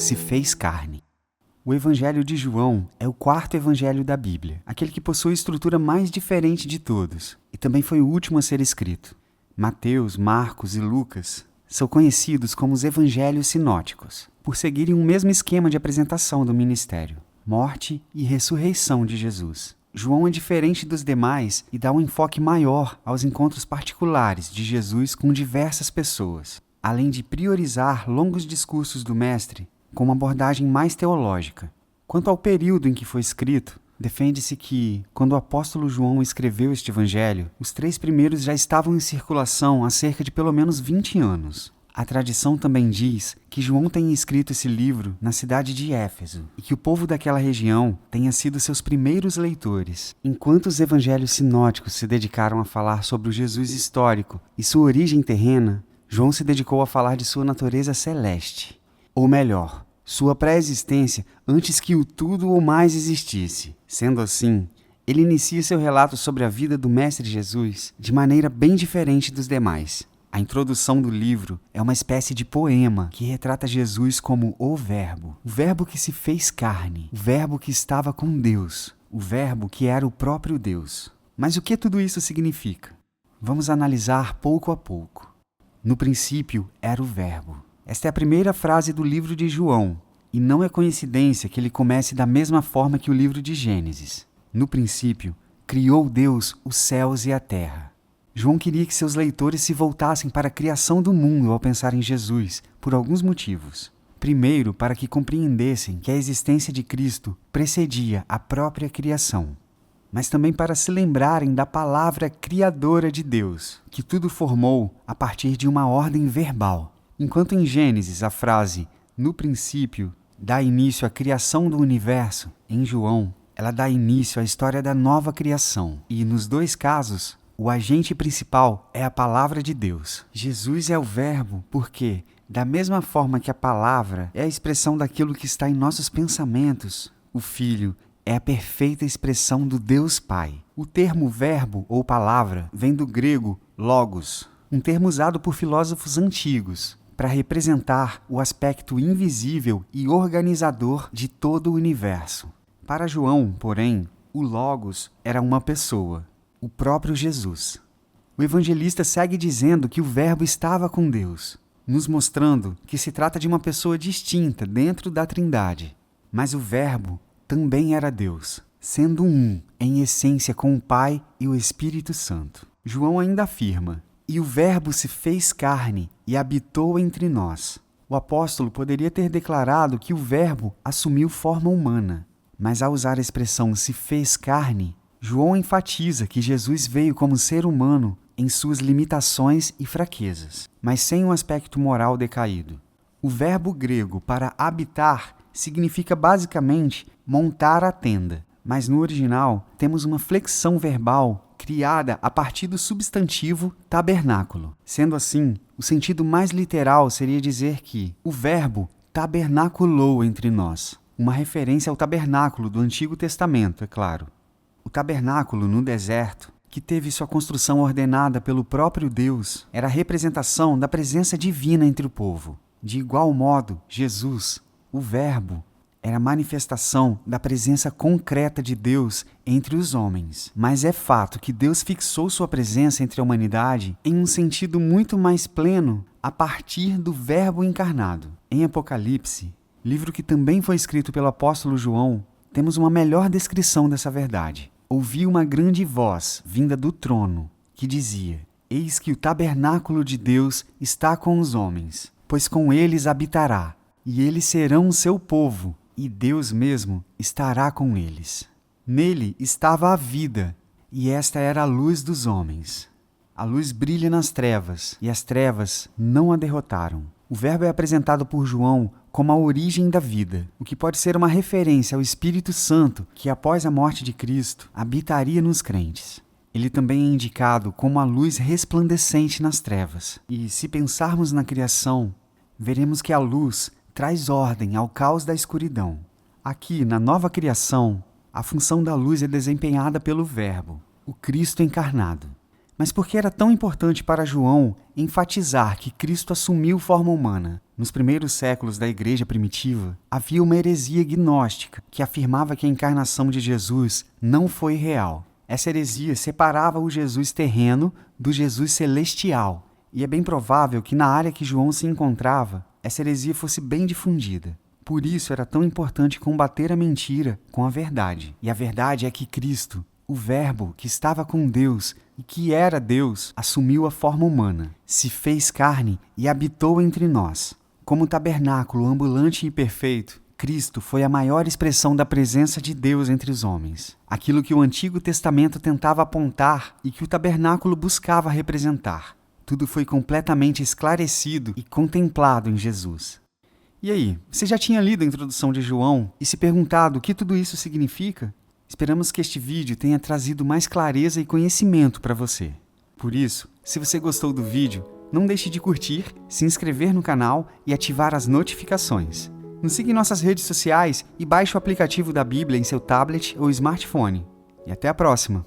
se fez carne. O Evangelho de João é o quarto evangelho da Bíblia, aquele que possui a estrutura mais diferente de todos, e também foi o último a ser escrito. Mateus, Marcos e Lucas são conhecidos como os evangelhos sinóticos, por seguirem um mesmo esquema de apresentação do ministério, morte e ressurreição de Jesus. João é diferente dos demais e dá um enfoque maior aos encontros particulares de Jesus com diversas pessoas, além de priorizar longos discursos do Mestre com uma abordagem mais teológica. Quanto ao período em que foi escrito, defende-se que, quando o apóstolo João escreveu este evangelho, os 3 primeiros já estavam em circulação há cerca de pelo menos 20 anos. A tradição também diz que João tenha escrito esse livro na cidade de Éfeso e que o povo daquela região tenha sido seus primeiros leitores. Enquanto os evangelhos sinóticos se dedicaram a falar sobre o Jesus histórico e sua origem terrena, João se dedicou a falar de sua natureza celeste. Ou melhor, sua pré-existência antes que o tudo ou mais existisse. Sendo assim, ele inicia seu relato sobre a vida do Mestre Jesus de maneira bem diferente dos demais. A introdução do livro é uma espécie de poema que retrata Jesus como o Verbo que se fez carne, o Verbo que estava com Deus, o Verbo que era o próprio Deus. Mas o que tudo isso significa? Vamos analisar pouco a pouco. No princípio era o Verbo. Esta é a primeira frase do livro de João, e não é coincidência que ele comece da mesma forma que o livro de Gênesis. No princípio, criou Deus os céus e a terra. João queria que seus leitores se voltassem para a criação do mundo ao pensar em Jesus, por alguns motivos. Primeiro, para que compreendessem que a existência de Cristo precedia a própria criação, mas também para se lembrarem da palavra criadora de Deus, que tudo formou a partir de uma ordem verbal. Enquanto em Gênesis a frase "no princípio" dá início à criação do universo, em João ela dá início à história da nova criação. E nos dois casos, o agente principal é a palavra de Deus. Jesus é o Verbo porque, da mesma forma que a palavra é a expressão daquilo que está em nossos pensamentos, o Filho é a perfeita expressão do Deus Pai. O termo verbo ou palavra vem do grego logos, um termo usado por filósofos antigos para representar o aspecto invisível e organizador de todo o universo. Para João, porém, o logos era uma pessoa, o próprio Jesus. O evangelista segue dizendo que o Verbo estava com Deus, nos mostrando que se trata de uma pessoa distinta dentro da Trindade. Mas o Verbo também era Deus, sendo um em essência com o Pai e o Espírito Santo. João ainda afirma: "E o Verbo se fez carne e habitou entre nós." O apóstolo poderia ter declarado que o Verbo assumiu forma humana, mas ao usar a expressão "se fez carne", João enfatiza que Jesus veio como ser humano em suas limitações e fraquezas, mas sem um aspecto moral decaído. O verbo grego para habitar significa basicamente montar a tenda, mas no original temos uma flexão verbal criada a partir do substantivo tabernáculo. Sendo assim, o sentido mais literal seria dizer que o Verbo tabernaculou entre nós, uma referência ao tabernáculo do Antigo Testamento, é claro. O tabernáculo no deserto, que teve sua construção ordenada pelo próprio Deus, era a representação da presença divina entre o povo. De igual modo, Jesus, o Verbo, era a manifestação da presença concreta de Deus entre os homens. Mas é fato que Deus fixou sua presença entre a humanidade em um sentido muito mais pleno a partir do Verbo encarnado. Em Apocalipse, livro que também foi escrito pelo apóstolo João, temos uma melhor descrição dessa verdade. Ouvi uma grande voz vinda do trono que dizia: "Eis que o tabernáculo de Deus está com os homens, pois com eles habitará, e eles serão o seu povo, e Deus mesmo estará com eles. Nele estava a vida, e esta era a luz dos homens. A luz brilha nas trevas, e as trevas não a derrotaram." O Verbo é apresentado por João como a origem da vida, o que pode ser uma referência ao Espírito Santo que, após a morte de Cristo, habitaria nos crentes. Ele também é indicado como a luz resplandecente nas trevas. E se pensarmos na criação, veremos que a luz traz ordem ao caos da escuridão. Aqui, na nova criação, a função da luz é desempenhada pelo Verbo, o Cristo encarnado. Mas por que era tão importante para João enfatizar que Cristo assumiu forma humana? Nos primeiros séculos da igreja primitiva, havia uma heresia gnóstica que afirmava que a encarnação de Jesus não foi real. Essa heresia separava o Jesus terreno do Jesus celestial, e é bem provável que na área que João se encontrava, essa heresia fosse bem difundida. Por isso era tão importante combater a mentira com a verdade. E a verdade é que Cristo, o Verbo que estava com Deus e que era Deus, assumiu a forma humana, se fez carne e habitou entre nós. Como tabernáculo ambulante e perfeito, Cristo foi a maior expressão da presença de Deus entre os homens. Aquilo que o Antigo Testamento tentava apontar e que o tabernáculo buscava representar. Tudo foi completamente esclarecido e contemplado em Jesus. E aí, você já tinha lido a introdução de João e se perguntado o que tudo isso significa? Esperamos que este vídeo tenha trazido mais clareza e conhecimento para você. Por isso, se você gostou do vídeo, não deixe de curtir, se inscrever no canal e ativar as notificações. Nos siga em nossas redes sociais e baixe o aplicativo da Bíblia em seu tablet ou smartphone. E até a próxima!